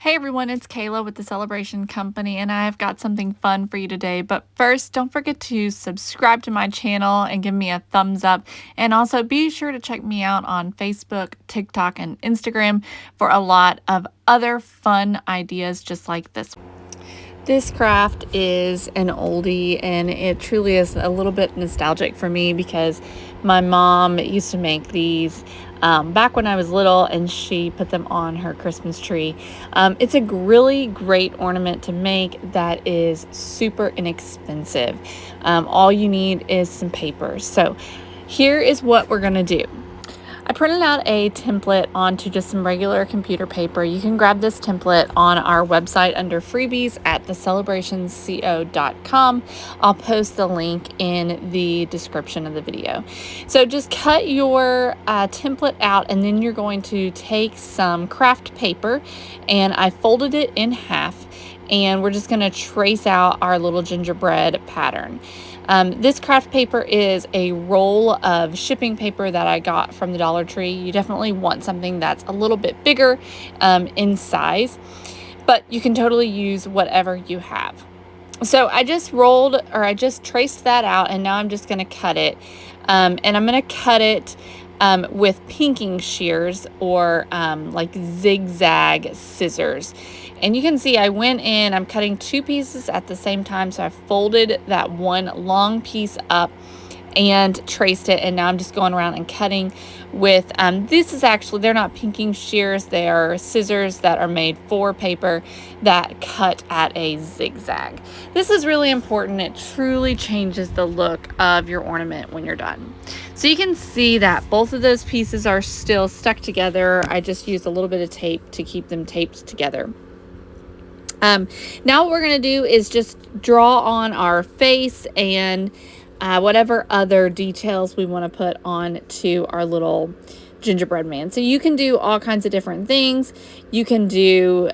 Hey everyone, it's Kayla with the Celebration Company, and I've got something fun for you today. But first, don't forget to subscribe to my channel and give me a thumbs up. And also be sure to check me out on Facebook, TikTok, and Instagram for a lot of other fun ideas just like this one. This craft is an oldie, and it truly is a little bit nostalgic for me because my mom used to make these back when I was little, and she put them on her Christmas tree. It's a really great ornament to make that is super inexpensive. All you need is some paper. So here is what we're going to do. I printed out a template onto just some regular computer paper. You can grab this template on our website under freebies at thecelebrationsco.com. I'll post the link in the description of the video. So just cut your template out, and then you're going to take some craft paper, and I folded it in half, and we're just going to trace out our little gingerbread pattern. This craft paper is a roll of shipping paper that I got from the Dollar Tree. You definitely want something that's a little bit bigger in size, but you can totally use whatever you have. So I just traced that out, and now I'm just going to cut it. And I'm going to cut it with pinking shears or like zigzag scissors. And you can see I went in, I'm cutting two pieces at the same time. So I folded that one long piece up and traced it, and now I'm just going around and cutting with this is actually, they're not pinking shears, they are scissors that are made for paper that cut at a zigzag. This is really important. It truly changes the look of your ornament when you're done. So you can see that both of those pieces are still stuck together. I just used a little bit of tape to keep them taped together. Now what we're going to do is just draw on our face and whatever other details we want to put on to our little gingerbread man. So you can do all kinds of different things. You can do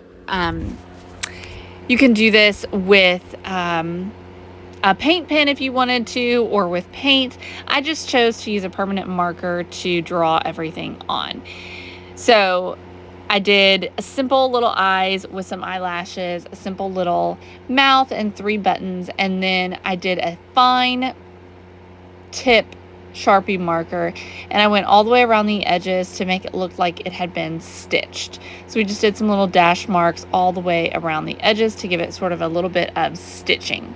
this with a paint pen if you wanted to, or with paint. I just chose to use a permanent marker to draw everything on. So I did a simple little eyes with some eyelashes, a simple little mouth, and 3 buttons. And then I did a fine tip Sharpie marker, and I went all the way around the edges to make it look like it had been stitched. So we just did some little dash marks all the way around the edges to give it sort of a little bit of stitching.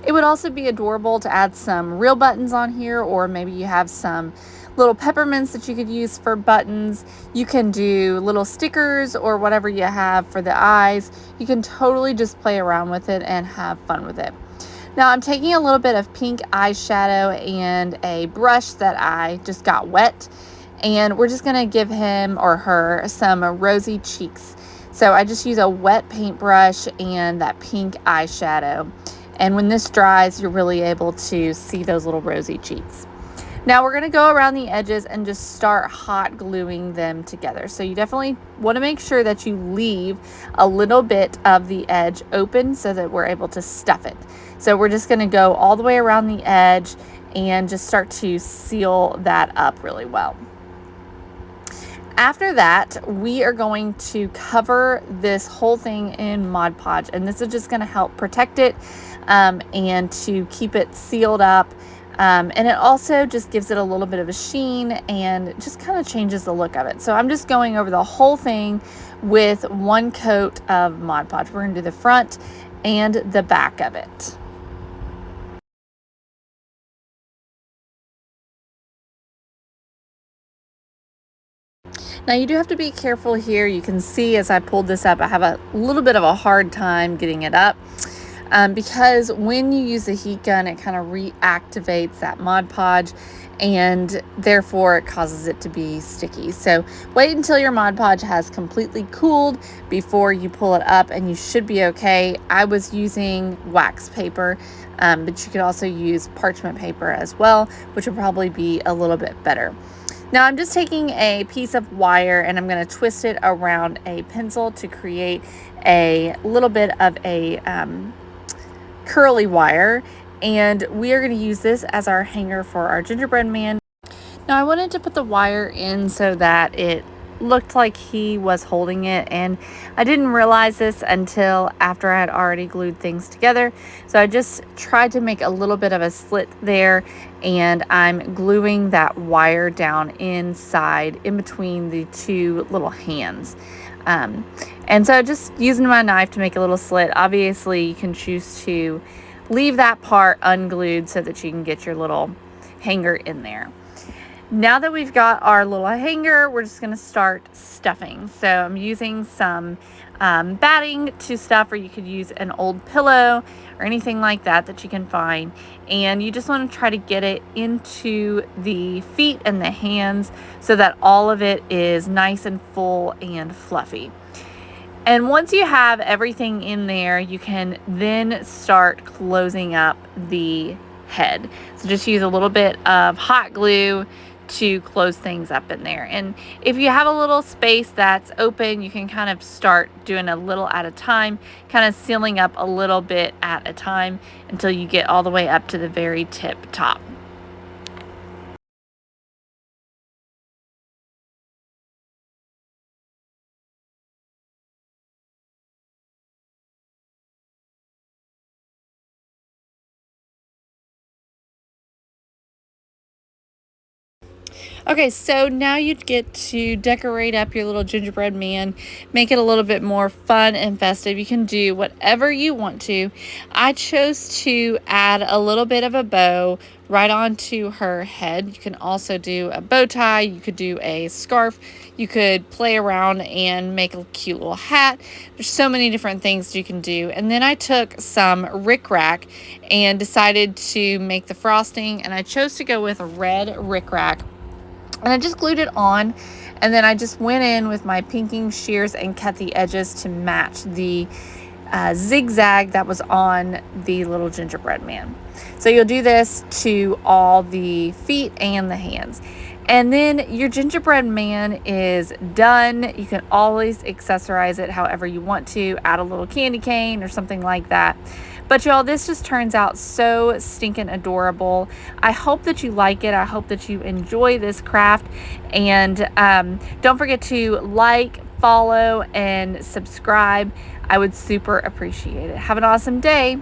It would also be adorable to add some real buttons on here, or maybe you have some little peppermints that you could use for buttons. You can do little stickers or whatever you have for the eyes. You can totally just play around with it and have fun with it. Now I'm taking a little bit of pink eyeshadow and a brush that I just got wet, and we're just gonna give him or her some rosy cheeks. So I just use a wet paintbrush and that pink eyeshadow. And when this dries, you're really able to see those little rosy cheeks. Now we're going to go around the edges and just start hot gluing them together. So you definitely want to make sure that you leave a little bit of the edge open so that we're able to stuff it. So we're just going to go all the way around the edge and just start to seal that up really well. After that, we are going to cover this whole thing in Mod Podge, and this is just going to help protect it and to keep it sealed up. And it also just gives it a little bit of a sheen and just kind of changes the look of it. So I'm just going over the whole thing with one coat of Mod Podge. We're going to do the front and the back of it. Now you do have to be careful here. You can see as I pulled this up, I have a little bit of a hard time getting it up. Because when you use the heat gun, it kind of reactivates that Mod Podge, and therefore it causes it to be sticky. So wait until your Mod Podge has completely cooled before you pull it up, and you should be okay. I was using wax paper, but you could also use parchment paper as well, which would probably be a little bit better. Now I'm just taking a piece of wire, and I'm going to twist it around a pencil to create a little bit of a curly wire, and we are going to use this as our hanger for our gingerbread man. Now I wanted to put the wire in so that it looked like he was holding it, and I didn't realize this until after I had already glued things together. So I just tried to make a little bit of a slit there, and I'm gluing that wire down inside in between the two little hands. Um, and so just using my knife to make a little slit. Obviously you can choose to leave that part unglued so that you can get your little hanger in there. Now that we've got our little hanger, we're just going to start stuffing. So I'm using some batting to stuff, or you could use an old pillow or anything like that that you can find. And you just want to try to get it into the feet and the hands so that all of it is nice and full and fluffy. And once you have everything in there, you can then start closing up the head. So just use a little bit of hot glue to close things up in there. And if you have a little space that's open, you can kind of start doing a little at a time, kind of sealing up a little bit at a time until you get all the way up to the very tip top. Okay, so now you get to decorate up your little gingerbread man, make it a little bit more fun and festive. You can do whatever you want to. I chose to add a little bit of a bow right onto her head. You can also do a bow tie, you could do a scarf, you could play around and make a cute little hat. There's so many different things you can do. And then I took some rickrack and decided to make the frosting, and I chose to go with a red rickrack. And I just glued it on, and then I just went in with my pinking shears and cut the edges to match the zigzag that was on the little gingerbread man. So you'll do this to all the feet and the hands. And then your gingerbread man is done. You can always accessorize it however you want to, add a little candy cane or something like that. But y'all, this just turns out so stinking adorable. I hope that you like it. I hope that you enjoy this craft. And don't forget to like, follow, and subscribe. I would super appreciate it. Have an awesome day.